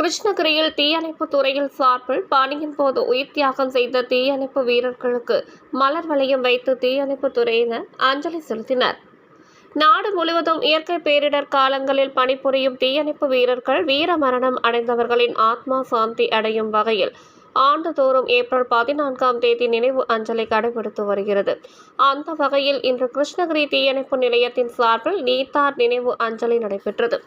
கிருஷ்ணகிரியில் தீயணைப்பு துறையில் சார்பில் பணியின் போது உயிர் தியாகம் செய்த தீயணைப்பு வீரர்களுக்கு மலர் வளையம் வைத்து தீயணைப்பு துறையினர் அஞ்சலி செலுத்தினர். நாடு முழுவதும் இயற்கை பேரிடர் காலங்களில் பணிபுரியும் தீயணைப்பு வீரர்கள் வீர மரணம் அடைந்தவர்களின் ஆத்மா சாந்தி அடையும் வகையில் ஆண்டுதோறும் ஏப்ரல் 14ஆம் தேதி நினைவு அஞ்சலி கடைபிடித்து வருகிறது. அந்த வகையில் இன்று கிருஷ்ணகிரி தீயணைப்பு நிலையத்தின் சார்பில் நீத்தார் நினைவு அஞ்சலி நடைபெற்றது.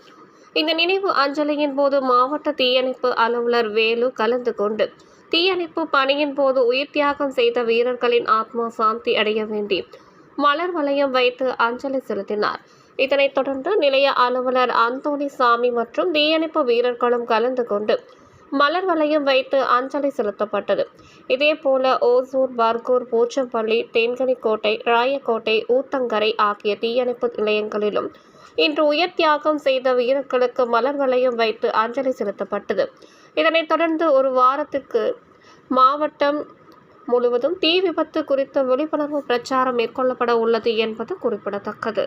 இந்த நினைவு அஞ்சலியின் போது மாவட்ட தீயணைப்பு அலுவலர் வேலு கலந்து கொண்டு தீயணைப்பு பணியின் போது உயிர் தியாகம் செய்த வீரர்களின் ஆத்மா சாந்தி அடைய வேண்டி மலர் வளையம் வைத்து அஞ்சலி செலுத்தினார். இதனைத் தொடர்ந்து நிலைய அலுவலர் அந்தோணி சாமி மற்றும் தீயணைப்பு வீரர்களும் கலந்து கொண்டு மலர் வளையம் வைத்து அஞ்சலி செலுத்தப்பட்டது. இதேபோல ஓசூர், பர்கூர், போச்சம்பள்ளி, தேன்கனிக்கோட்டை, ராயக்கோட்டை, ஊத்தங்கரை ஆகிய தீயணைப்பு நிலையங்களிலும் இன்று உயிர் தியாகம் செய்த வீரர்களுக்கு மலர் வளையம் வைத்து அஞ்சலி செலுத்தப்பட்டது. இதனைத் தொடர்ந்து ஒரு வாரத்திற்கு மாவட்டம் முழுவதும் தீ விபத்து குறித்த விழிப்புணர்வு பிரச்சாரம் மேற்கொள்ளப்பட உள்ளது என்பது குறிப்பிடத்தக்கது.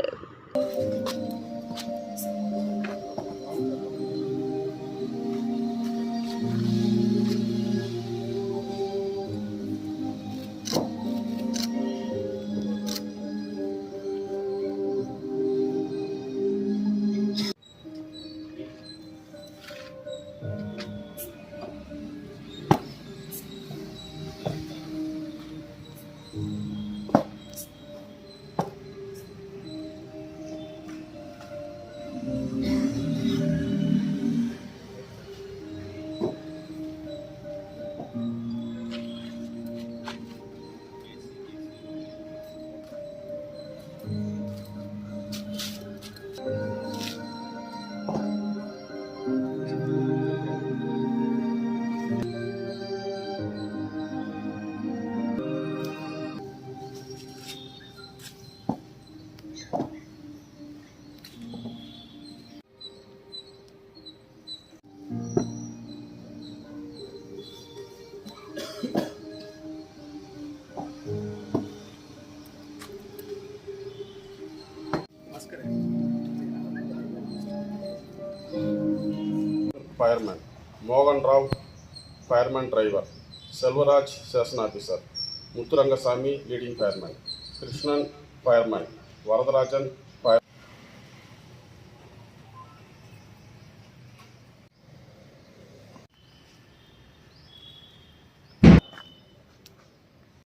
Fireman Mohan Rao, Fireman Driver, Selvaraj, Station Officer, Muthurangasamy, Leading Fireman, Krishnan, Fireman, Varadarajan,